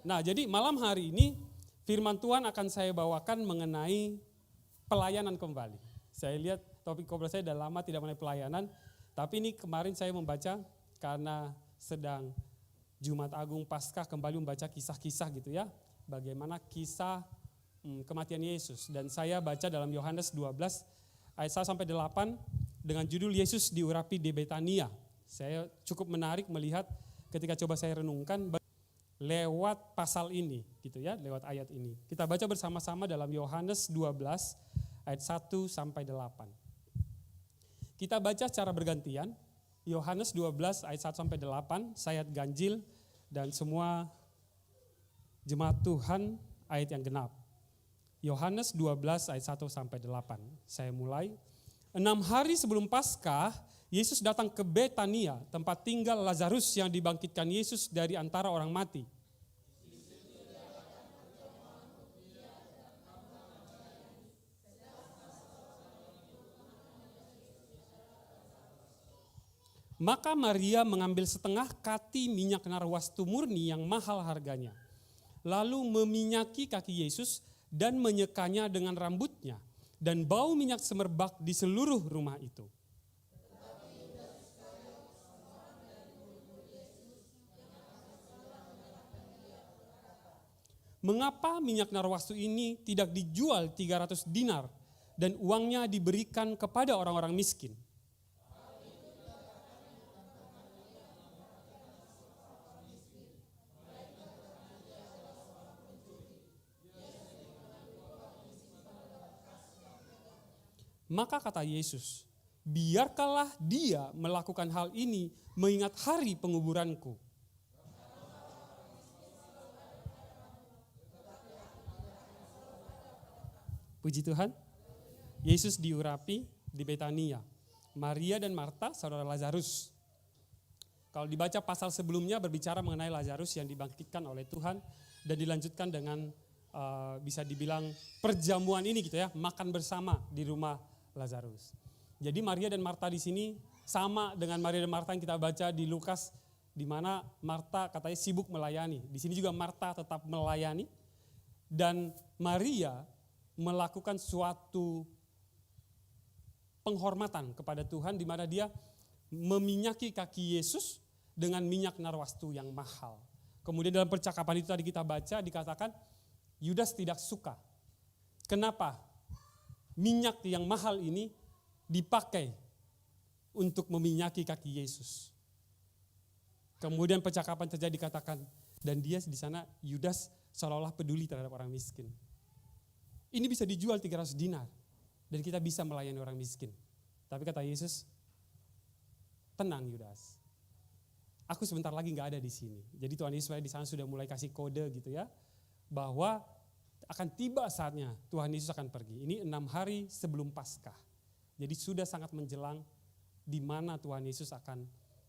Nah, jadi malam hari ini firman Tuhan akan saya bawakan mengenai pelayanan kembali. Saya lihat topik khotbah saya sudah lama tidak mengenai pelayanan, tapi ini kemarin saya membaca karena sedang Jumat Agung Paskah kembali membaca kisah-kisah gitu ya. Bagaimana kisah kematian Yesus. Dan saya baca dalam Yohanes 12 ayat 1 sampai 8 dengan judul Yesus diurapi di Betania. Saya cukup menarik melihat ketika coba saya renungkan lewat pasal ini gitu ya, lewat ayat ini. Kita baca bersama-sama dalam Yohanes 12 ayat 1 sampai 8. Kita baca secara bergantian. Yohanes 12 ayat 1 sampai 8, saya ganjil dan semua jemaat Tuhan ayat yang genap. Yohanes 12 ayat 1 sampai 8. Saya mulai. 6 hari sebelum Paskah, Yesus datang ke Betania, tempat tinggal Lazarus yang dibangkitkan Yesus dari antara orang mati. Maka Maria mengambil setengah kati minyak narwastu murni yang mahal harganya, lalu meminyaki kaki Yesus dan menyekanya dengan rambutnya, dan bau minyak semerbak di seluruh rumah itu. Mengapa minyak narwastu ini tidak dijual 300 dinar dan uangnya diberikan kepada orang-orang miskin? Maka kata Yesus, biarkanlah dia melakukan hal ini mengingat hari penguburanku. Puji Tuhan, Yesus diurapi di Betania. Maria dan Marta, saudara Lazarus. Kalau dibaca pasal sebelumnya berbicara mengenai Lazarus yang dibangkitkan oleh Tuhan dan dilanjutkan dengan bisa dibilang perjamuan ini gitu ya, makan bersama di rumah Lazarus. Jadi Maria dan Marta di sini sama dengan Maria dan Marta yang kita baca di Lukas, di mana Marta katanya sibuk melayani. Di sini juga Marta tetap melayani dan Maria melakukan suatu penghormatan kepada Tuhan di mana dia meminyaki kaki Yesus dengan minyak narwastu yang mahal. Kemudian dalam percakapan itu tadi kita baca dikatakan Yudas tidak suka. Kenapa? Minyak yang mahal ini dipakai untuk meminyaki kaki Yesus. Kemudian percakapan terjadi dikatakan dan dia di sana Yudas seolah-olah peduli terhadap orang miskin. Ini bisa dijual 300 dinar dan kita bisa melayani orang miskin. Tapi kata Yesus, tenang Yudas. Aku sebentar lagi nggak ada di sini. Jadi Tuhan Yesus di sana sudah mulai kasih kode gitu ya, bahwa akan tiba saatnya Tuhan Yesus akan pergi. Ini 6 hari sebelum Paskah. Jadi sudah sangat menjelang di mana Tuhan Yesus akan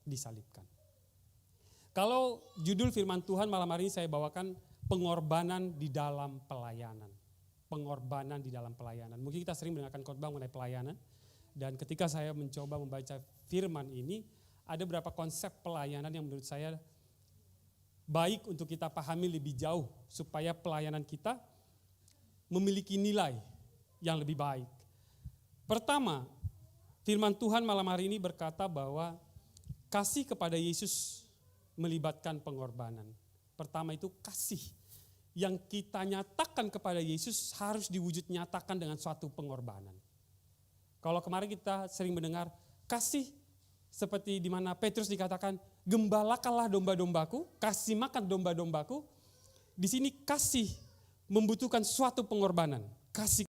disalibkan. Kalau judul firman Tuhan malam hari ini saya bawakan pengorbanan di dalam pelayanan. Pengorbanan di dalam pelayanan. Mungkin kita sering mendengarkan khotbah mengenai pelayanan. Dan ketika saya mencoba membaca firman ini, ada beberapa konsep pelayanan yang menurut saya baik untuk kita pahami lebih jauh supaya pelayanan kita memiliki nilai yang lebih baik. Pertama, firman Tuhan malam hari ini berkata bahwa kasih kepada Yesus melibatkan pengorbanan. Pertama itu kasih yang kita nyatakan kepada Yesus harus diwujud nyatakan dengan suatu pengorbanan. Kalau kemarin kita sering mendengar kasih seperti di mana Petrus dikatakan gembalakanlah domba-dombaku, kasih makan domba-dombaku. Di sini kasih membutuhkan suatu pengorbanan. Kasih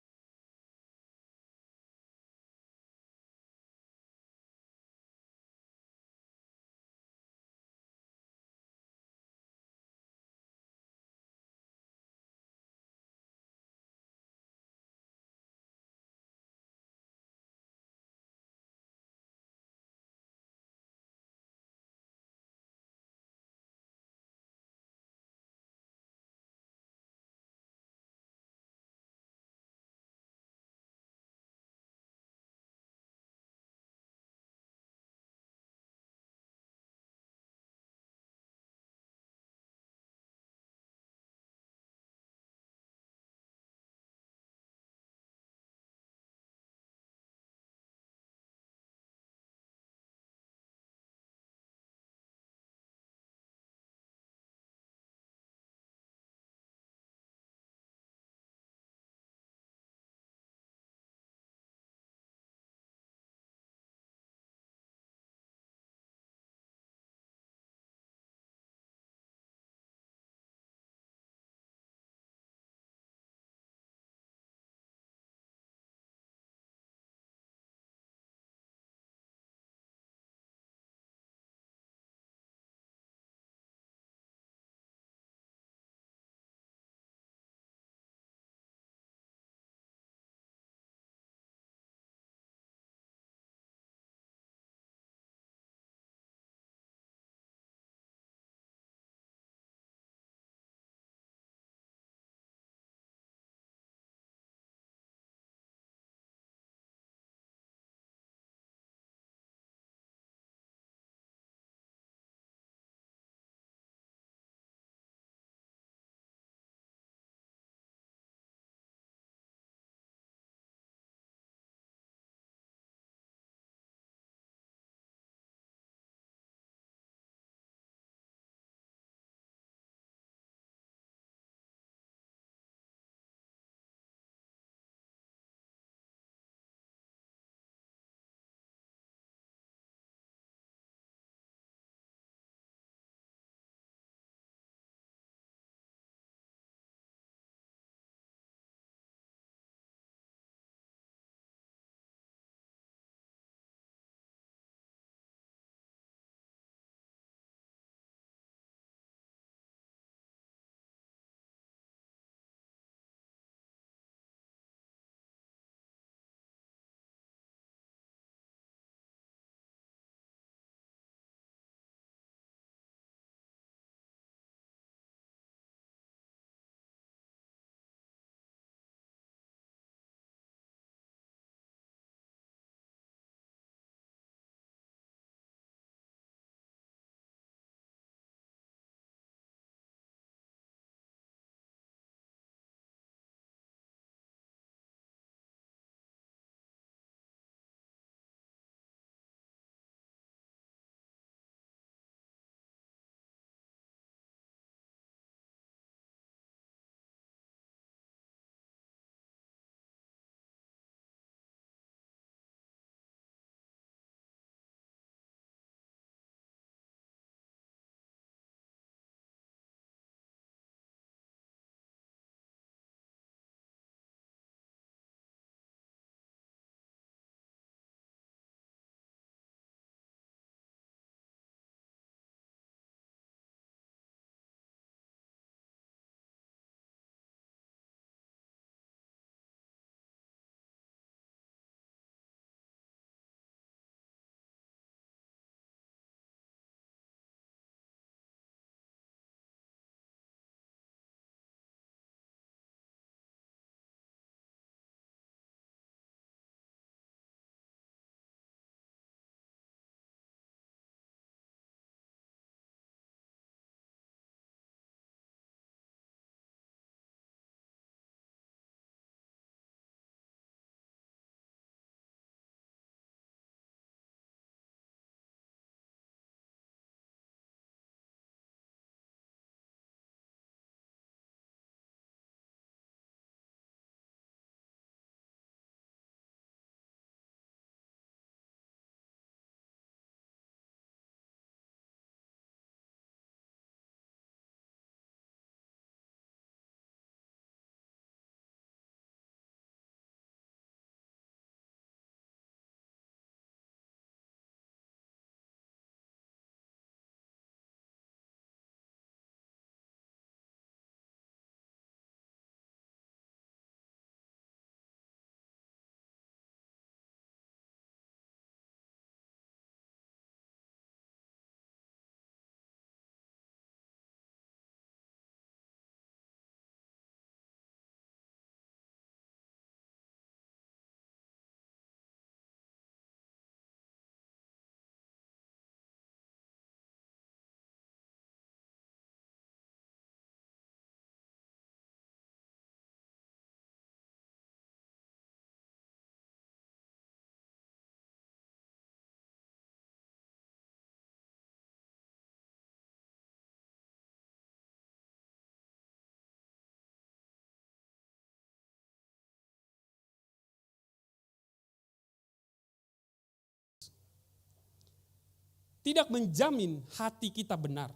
tidak menjamin hati kita benar.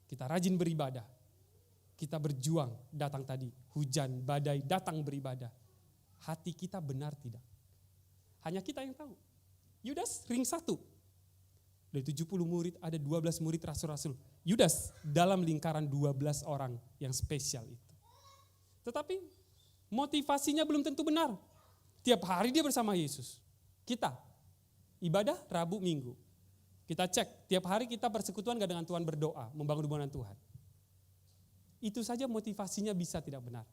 Kita rajin beribadah. Kita berjuang, datang tadi. Hujan, badai, datang beribadah. Hati kita benar tidak? Hanya kita yang tahu. Yudas ring 1. Dari 70 murid ada 12 murid rasul-rasul. Yudas dalam lingkaran 12 orang yang spesial itu. Tetapi motivasinya belum tentu benar. Tiap hari dia bersama Yesus. Kita ibadah Rabu Minggu. Kita cek, tiap hari kita bersekutuan gak dengan Tuhan, berdoa, membangun hubungan dengan Tuhan. Itu saja motivasinya bisa tidak benar.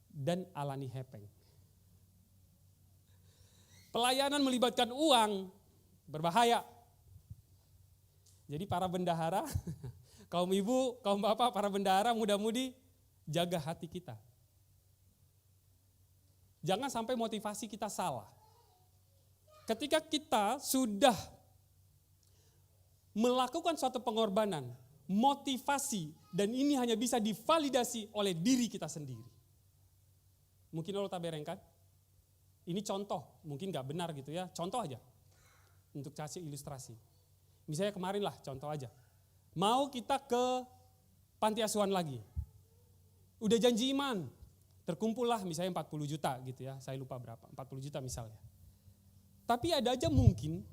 Dan alani hepeng. Pelayanan melibatkan uang, berbahaya. Jadi para bendahara, kaum ibu, kaum bapak, para bendahara, muda-mudi, jaga hati kita. Jangan sampai motivasi kita salah. Ketika kita sudah melakukan suatu pengorbanan, motivasi, dan ini hanya bisa divalidasi oleh diri kita sendiri. Mungkin lo tak berengkan? Ini contoh, mungkin gak benar gitu ya, contoh aja. Untuk kasih ilustrasi. Misalnya kemarin lah, contoh aja. Mau kita ke panti asuhan lagi. Udah janji iman, terkumpul lah misalnya 40 juta gitu ya, saya lupa berapa, 40 juta misalnya. Tapi ada aja mungkin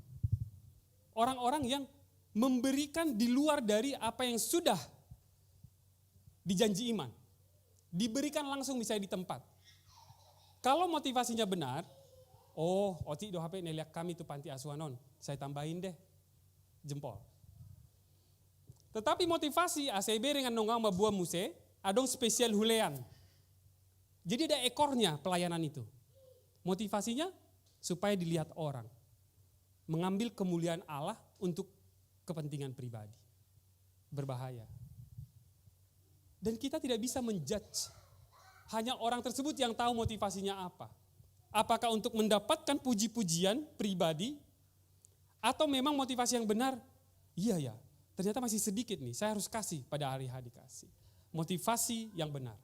orang-orang yang memberikan di luar dari apa yang sudah dijanji iman. Diberikan langsung misalnya di tempat. Kalau motivasinya benar, oti do HP neliak kami itu panti asuhan, saya tambahin deh jempol. Tetapi motivasi ACB dengan nonggang buah muse, adong spesial hulean. Jadi ada ekornya pelayanan itu. Motivasinya supaya dilihat orang. Mengambil kemuliaan Allah untuk kepentingan pribadi. Berbahaya. Dan kita tidak bisa menjudge. Hanya orang tersebut yang tahu motivasinya apa. Apakah untuk mendapatkan puji-pujian pribadi, atau memang motivasi yang benar? Iya ya, ternyata masih sedikit nih, saya harus kasih pada hari dikasih. Motivasi yang benar.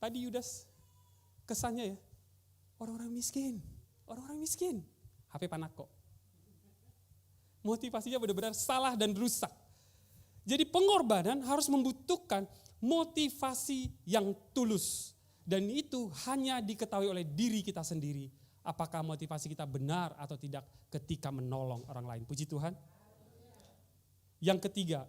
Tadi Yudas kesannya ya, orang-orang miskin, HP Panako. Motivasinya benar-benar salah dan rusak. Jadi pengorbanan harus membutuhkan motivasi yang tulus. Dan itu hanya diketahui oleh diri kita sendiri. Apakah motivasi kita benar atau tidak ketika menolong orang lain. Puji Tuhan. Yang ketiga,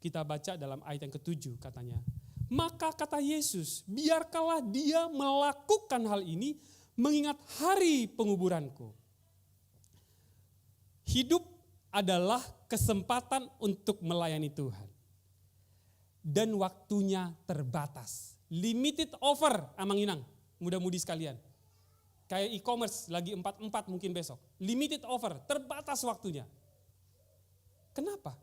kita baca dalam ayat yang ke-7 katanya. Maka kata Yesus, biarkanlah dia melakukan hal ini mengingat hari penguburanku. Hidup adalah kesempatan untuk melayani Tuhan. Dan waktunya terbatas. Limited offer, amang inang, muda-mudi sekalian. Kayak e-commerce, lagi 4-4 mungkin besok. Limited offer, terbatas waktunya. Kenapa?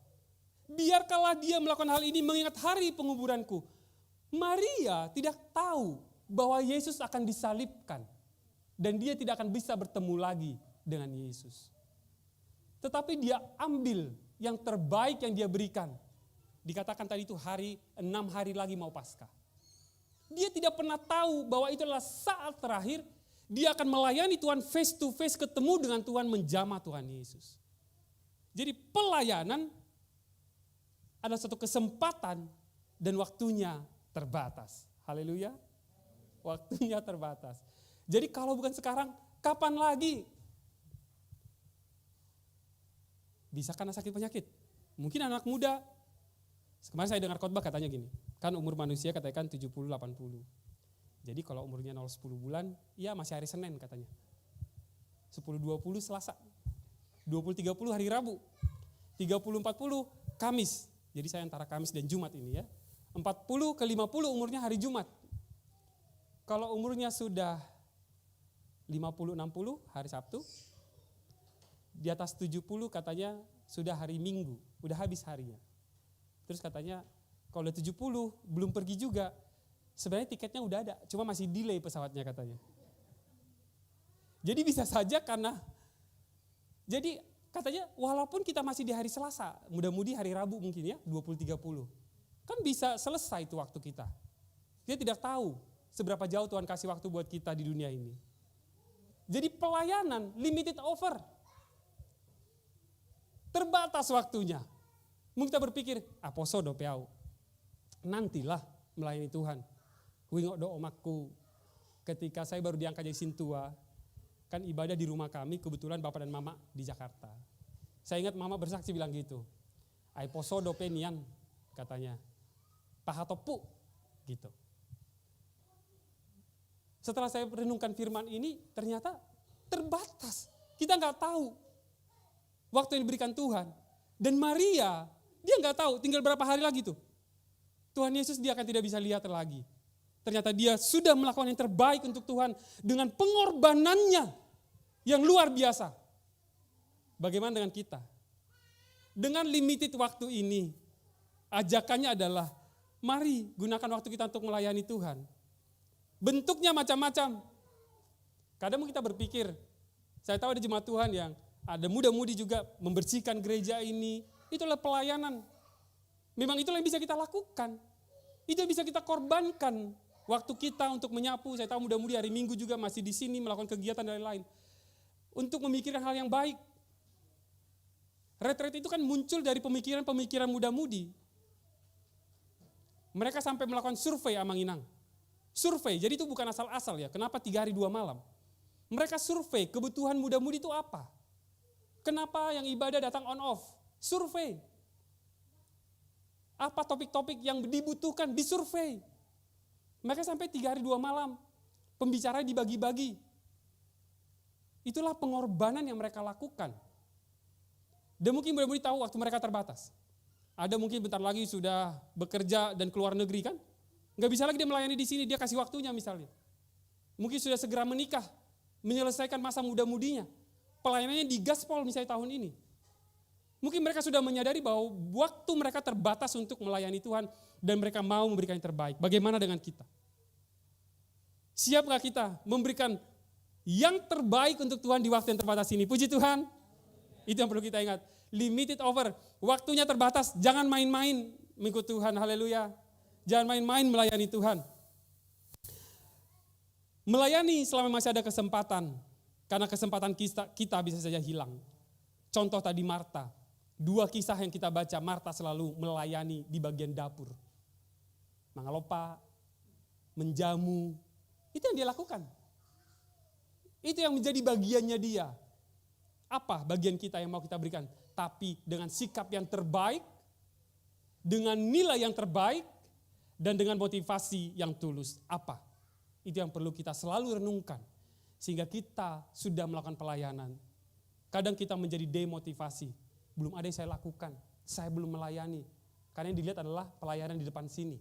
Biarkanlah dia melakukan hal ini mengingat hari penguburanku. Maria tidak tahu bahwa Yesus akan disalibkan. Dan dia tidak akan bisa bertemu lagi dengan Yesus. Tetapi dia ambil yang terbaik yang dia berikan. Dikatakan tadi itu 6 hari lagi mau Paskah. Dia tidak pernah tahu bahwa itu adalah saat terakhir dia akan melayani Tuhan face to face, ketemu dengan Tuhan, menjamah Tuhan Yesus. Jadi pelayanan adalah satu kesempatan dan waktunya terbatas. Haleluya. Waktunya terbatas. Jadi kalau bukan sekarang, kapan lagi? Bisa karena sakit penyakit. Mungkin anak muda. Kemarin saya dengar khotbah katanya gini. Kan umur manusia katakan 70-80. Jadi kalau umurnya 0-10 bulan, ya masih hari Senin katanya. 10-20 Selasa. 20-30 hari Rabu. 30-40 Kamis. Jadi saya antara Kamis dan Jumat ini ya. 40 ke 50 umurnya hari Jumat. Kalau umurnya sudah 50-60 hari Sabtu. Di atas 70 katanya sudah hari Minggu, udah habis harinya. Terus katanya kalau udah 70 belum pergi juga, sebenarnya tiketnya udah ada, cuma masih delay pesawatnya katanya. Jadi bisa saja jadi katanya walaupun kita masih di hari Selasa, mudah-mudi hari Rabu mungkin ya, 20-30. Kan bisa selesai itu waktu kita. Kita tidak tahu seberapa jauh Tuhan kasih waktu buat kita di dunia ini. Jadi pelayanan, limited offer. Terbatas waktunya. Mungkin kita berpikir, poso do peau. Nantilah melayani Tuhan. Wingok do omakku. Ketika saya baru diangkat jadi sintua, kan ibadah di rumah kami, kebetulan bapak dan mama di Jakarta. Saya ingat mama bersaksi bilang gitu. Ai poso do penian, katanya. Pahatopu, gitu. Setelah saya renungkan firman ini, ternyata terbatas. Kita nggak tahu waktu yang diberikan Tuhan. Dan Maria, dia nggak tahu tinggal berapa hari lagi tuh. Tuhan Yesus dia akan tidak bisa lihat lagi. Ternyata dia sudah melakukan yang terbaik untuk Tuhan dengan pengorbanannya yang luar biasa. Bagaimana dengan kita? Dengan limited waktu ini, ajakannya adalah mari gunakan waktu kita untuk melayani Tuhan. Bentuknya macam-macam. Kadang kita berpikir, saya tahu ada jemaat Tuhan yang ada muda-mudi juga membersihkan gereja ini. Itulah pelayanan. Memang itulah yang bisa kita lakukan. Itu yang bisa kita korbankan. Waktu kita untuk menyapu, saya tahu muda-mudi hari Minggu juga masih di sini melakukan kegiatan dan lain-lain. Untuk memikirkan hal yang baik. Retreat itu kan muncul dari pemikiran-pemikiran muda-mudi. Mereka sampai melakukan survei Amanginang. Survei, jadi itu bukan asal-asal ya. Kenapa 3 hari 2 malam? Mereka survei kebutuhan muda-mudi itu apa? Kenapa yang ibadah datang on off? Survei. Apa topik-topik yang dibutuhkan? Disurvei. Mereka sampai 3 hari 2 malam. Pembicaraan dibagi-bagi. Itulah pengorbanan yang mereka lakukan. Dan mungkin muda-mudi tahu waktu mereka terbatas. Ada mungkin bentar lagi sudah bekerja dan keluar negeri kan? Nggak bisa lagi dia melayani di sini, dia kasih waktunya misalnya. Mungkin sudah segera menikah, menyelesaikan masa muda-mudinya. Pelayanannya di gaspol misalnya tahun ini. Mungkin mereka sudah menyadari bahwa waktu mereka terbatas untuk melayani Tuhan dan mereka mau memberikan yang terbaik. Bagaimana dengan kita? Siap nggak kita memberikan yang terbaik untuk Tuhan di waktu yang terbatas ini? Puji Tuhan. Itu yang perlu kita ingat. Limited over. Waktunya terbatas. Jangan main-main mengikut Tuhan. Haleluya. Jangan main-main melayani Tuhan. Melayani selama masih ada kesempatan. Karena kesempatan kita bisa saja hilang. Contoh tadi Marta. 2 kisah yang kita baca, Marta selalu melayani di bagian dapur. Mangalopa, menjamu. Itu yang dia lakukan. Itu yang menjadi bagiannya dia. Apa bagian kita yang mau kita berikan? Tapi dengan sikap yang terbaik, dengan nilai yang terbaik, dan dengan motivasi yang tulus. Apa? Itu yang perlu kita selalu renungkan. Sehingga kita sudah melakukan pelayanan. Kadang kita menjadi demotivasi. Belum ada yang saya lakukan, saya belum melayani. Karena yang dilihat adalah pelayanan di depan sini.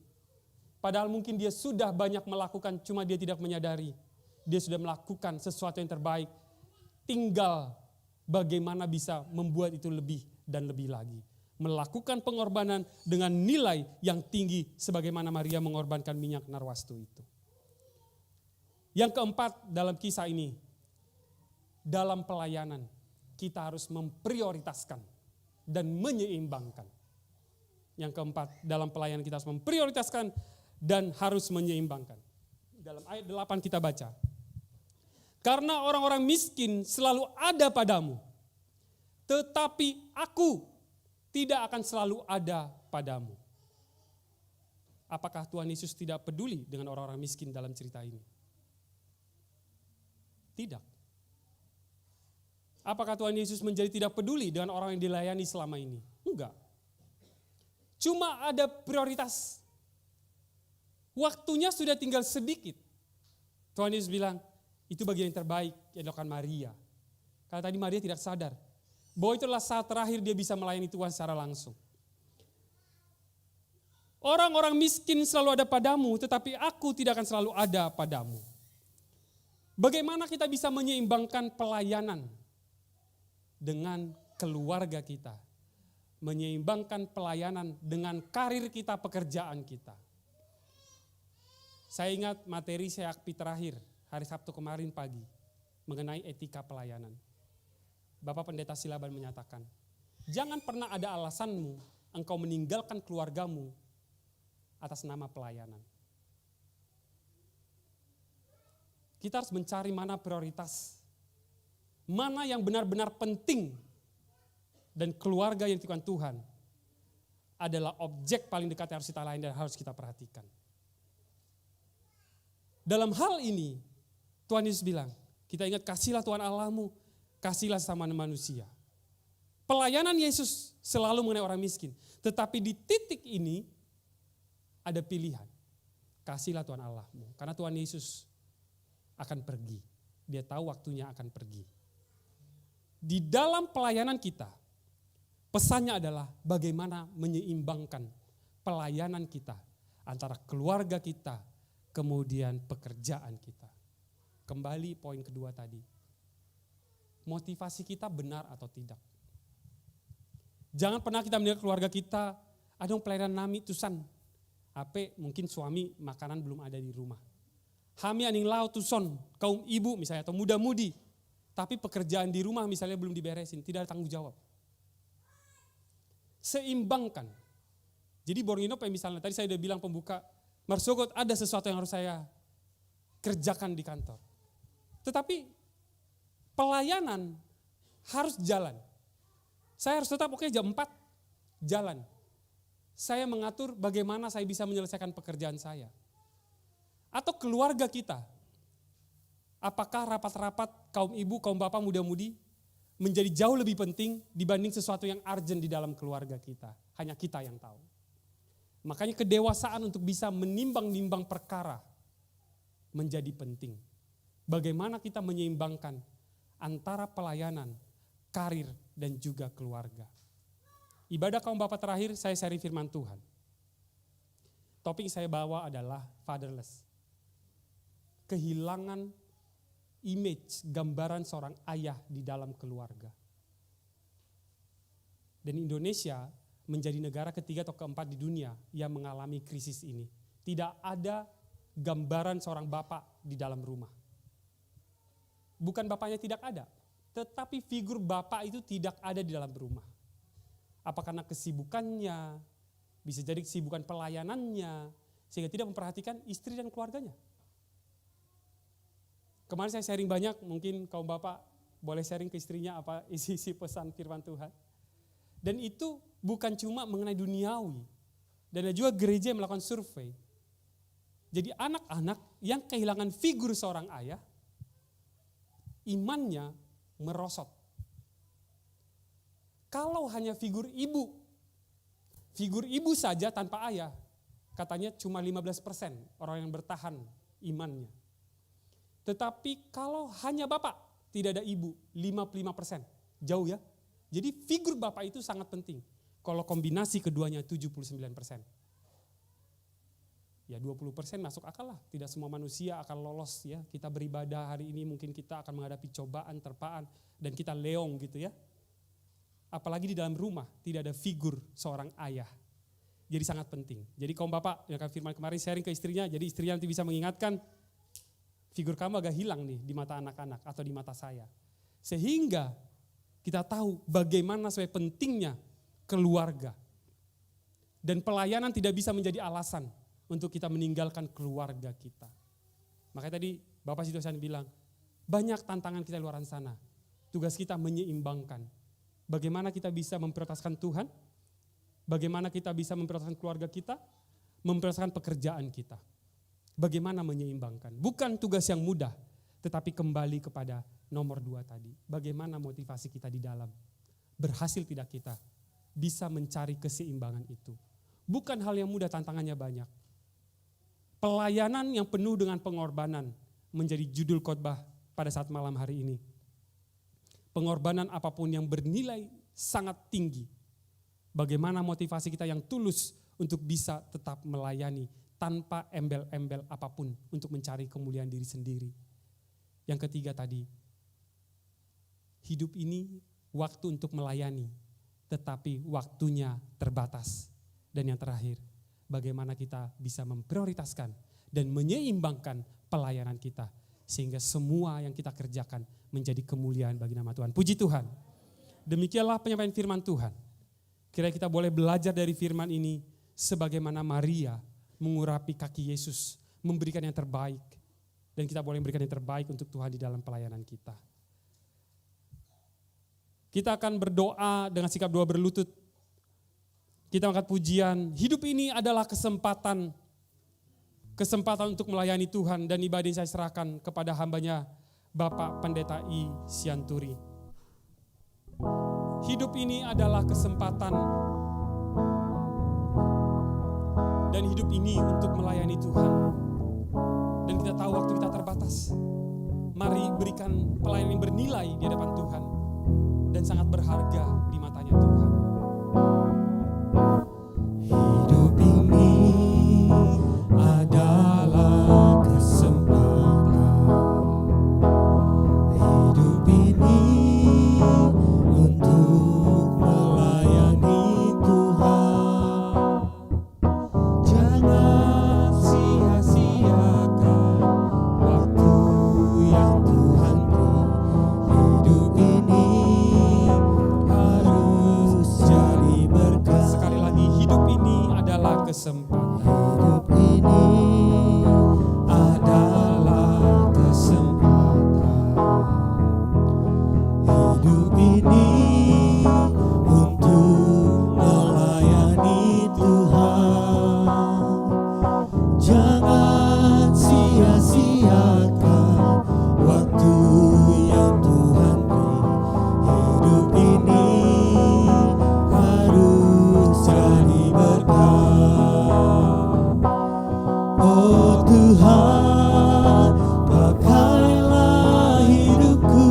Padahal mungkin dia sudah banyak melakukan, cuma dia tidak menyadari. Dia sudah melakukan sesuatu yang terbaik. Tinggal bagaimana bisa membuat itu lebih dan lebih lagi. Melakukan pengorbanan dengan nilai yang tinggi sebagaimana Maria mengorbankan minyak narwastu itu. Yang keempat dalam kisah ini, dalam pelayanan kita harus memprioritaskan dan menyeimbangkan. Yang keempat, dalam pelayanan kita harus memprioritaskan dan harus menyeimbangkan. Dalam ayat 8 kita baca, karena orang-orang miskin selalu ada padamu, tetapi aku tidak akan selalu ada padamu. Apakah Tuhan Yesus tidak peduli dengan orang-orang miskin dalam cerita ini? Tidak. Apakah Tuhan Yesus menjadi tidak peduli dengan orang yang dilayani selama ini? Enggak. Cuma ada prioritas. Waktunya sudah tinggal sedikit. Tuhan Yesus bilang, itu bagian yang terbaik yang dilakukan Maria. Karena tadi Maria tidak sadar bahwa itulah saat terakhir dia bisa melayani Tuhan secara langsung. Orang-orang miskin selalu ada padamu, tetapi aku tidak akan selalu ada padamu. Bagaimana kita bisa menyeimbangkan pelayanan dengan keluarga kita? Menyeimbangkan pelayanan dengan karir kita, pekerjaan kita. Saya ingat materi Seakpi terakhir, hari Sabtu kemarin pagi, mengenai etika pelayanan. Bapak Pendeta Silaban menyatakan, jangan pernah ada alasanmu engkau meninggalkan keluargamu atas nama pelayanan. Kita harus mencari mana prioritas, mana yang benar-benar penting dan keluarga yang ditentukan Tuhan adalah objek paling dekat yang harus kita layani dan harus kita perhatikan. Dalam hal ini, Tuhan Yesus bilang, kita ingat kasihlah Tuhan Allahmu, kasihlah sama manusia. Pelayanan Yesus selalu mengenai orang miskin. Tetapi di titik ini ada pilihan. Kasihlah Tuhan Allahmu. Karena Tuhan Yesus akan pergi. Dia tahu waktunya akan pergi. Di dalam pelayanan kita, pesannya adalah bagaimana menyeimbangkan pelayanan kita antara keluarga kita, kemudian pekerjaan kita. Kembali poin kedua tadi. Motivasi kita benar atau tidak. Jangan pernah kita mendengar keluarga kita, ada pelayanan nami tusan. Ape mungkin suami makanan belum ada di rumah. Hami aning lau tuson, kaum ibu misalnya atau muda-mudi. Tapi pekerjaan di rumah misalnya belum diberesin, tidak ada tanggung jawab. Seimbangkan. Jadi Bornginop misalnya tadi saya sudah bilang pembuka, Marsogot ada sesuatu yang harus saya kerjakan di kantor. Tetapi pelayanan harus jalan. Saya harus tetap jam 4 jalan. Saya mengatur bagaimana saya bisa menyelesaikan pekerjaan saya. Atau keluarga kita. Apakah rapat-rapat kaum ibu, kaum bapak, muda-mudi menjadi jauh lebih penting dibanding sesuatu yang urgent di dalam keluarga kita. Hanya kita yang tahu. Makanya kedewasaan untuk bisa menimbang-nimbang perkara menjadi penting. Bagaimana kita menyeimbangkan antara pelayanan, karir, dan juga keluarga. Ibadah kaum bapak terakhir saya sharing firman Tuhan. Topik saya bawa adalah fatherless. Kehilangan image, gambaran seorang ayah di dalam keluarga. Dan Indonesia menjadi negara ketiga atau keempat di dunia yang mengalami krisis ini. Tidak ada gambaran seorang bapak di dalam rumah. Bukan bapaknya tidak ada, tetapi figur bapak itu tidak ada di dalam rumah. Apa karena kesibukannya, bisa jadi kesibukan pelayanannya, sehingga tidak memperhatikan istri dan keluarganya. Kemarin saya sharing banyak, mungkin kaum bapak boleh sharing ke istrinya apa isi pesan firman Tuhan. Dan itu bukan cuma mengenai duniawi, dan ada juga gereja yang melakukan survei. Jadi anak-anak yang kehilangan figur seorang ayah, imannya merosot. Kalau hanya figur ibu saja tanpa ayah, katanya cuma 15% orang yang bertahan imannya. Tetapi kalau hanya bapak, tidak ada ibu, 55%. Jauh ya. Jadi figur bapak itu sangat penting. Kalau kombinasi keduanya 79%. Ya 20% masuk akal lah. Tidak semua manusia akan lolos ya. Kita beribadah hari ini mungkin kita akan menghadapi cobaan, terpaan. Dan kita leong gitu ya. Apalagi di dalam rumah tidak ada figur seorang ayah. Jadi sangat penting. Jadi kaum bapak, yang firman kemarin sharing ke istrinya. Jadi istrinya nanti bisa mengingatkan, figur kamu agak hilang nih di mata anak-anak atau di mata saya. Sehingga kita tahu bagaimana sebenarnya pentingnya keluarga. Dan pelayanan tidak bisa menjadi alasan untuk kita meninggalkan keluarga kita. Makanya tadi Bapak Situasian bilang, banyak tantangan kita di luar sana. Tugas kita menyeimbangkan. Bagaimana kita bisa memprioritaskan Tuhan, bagaimana kita bisa memprioritaskan keluarga kita, memprioritaskan pekerjaan kita. Bagaimana menyeimbangkan. Bukan tugas yang mudah, tetapi kembali kepada nomor 2 tadi. Bagaimana motivasi kita di dalam. Berhasil tidak kita bisa mencari keseimbangan itu. Bukan hal yang mudah, tantangannya banyak. Pelayanan yang penuh dengan pengorbanan menjadi judul khotbah pada saat malam hari ini. Pengorbanan apapun yang bernilai sangat tinggi. Bagaimana motivasi kita yang tulus untuk bisa tetap melayani tanpa embel-embel apapun untuk mencari kemuliaan diri sendiri. Yang ketiga tadi, hidup ini waktu untuk melayani, tetapi waktunya terbatas. Dan yang terakhir, bagaimana kita bisa memprioritaskan dan menyeimbangkan pelayanan kita, sehingga semua yang kita kerjakan menjadi kemuliaan bagi nama Tuhan. Puji Tuhan. Demikianlah penyampaian firman Tuhan. Kira kita boleh belajar dari firman ini, sebagaimana Maria mengurapi kaki Yesus, memberikan yang terbaik. Dan kita boleh memberikan yang terbaik untuk Tuhan di dalam pelayanan kita. Kita akan berdoa dengan sikap doa berlutut. Kita angkat pujian. Hidup ini adalah kesempatan untuk melayani Tuhan, dan ibadah ini saya serahkan kepada hambanya Bapak Pendeta I. Sianturi. Hidup ini adalah kesempatan, dan hidup ini untuk melayani Tuhan. Dan kita tahu waktu kita terbatas. Mari berikan pelayanan yang bernilai di hadapan Tuhan dan sangat berharga di matanya Tuhan. Hidup ini adalah kesempatan. Hidup ini untuk melayani Tuhan. Jangan sia-siakan waktu yang Tuhan beri. Hidup ini harus jadi berkah. Sekali lagi, hidup ini adalah kesempatan. Hidup ini adalah kesempatan. Hidup ini untuk melayani Tuhan. Jangan sia-siakan waktu yang Tuhan beri. Hidup ini harus jadi berkah. Oh Tuhan, pakailah hidupku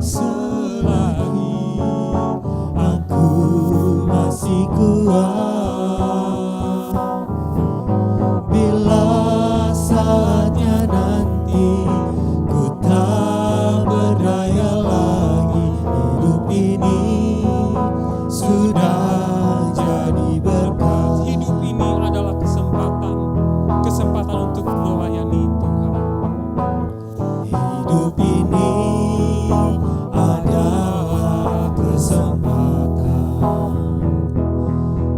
selagi aku masih kuat. Bila saatnya nanti ku tak berdaya lagi, hidup ini sudah jadi berkah. Hidup ini adalah kesempatan untuk melayani Tuhan. Hidup ini adalah kesempatan.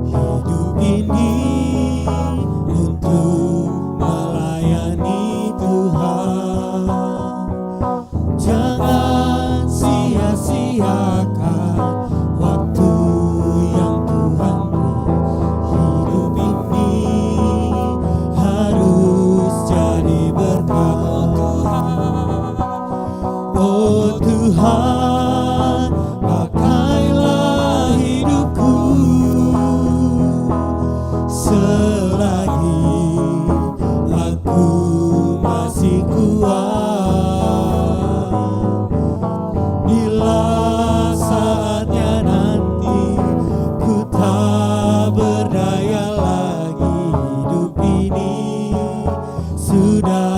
Hidup ini untuk melayani Tuhan. Jangan sia-siakan waktu yang Tuhan beri. Hidup ini harus jadi berkah. Oh Tuhan,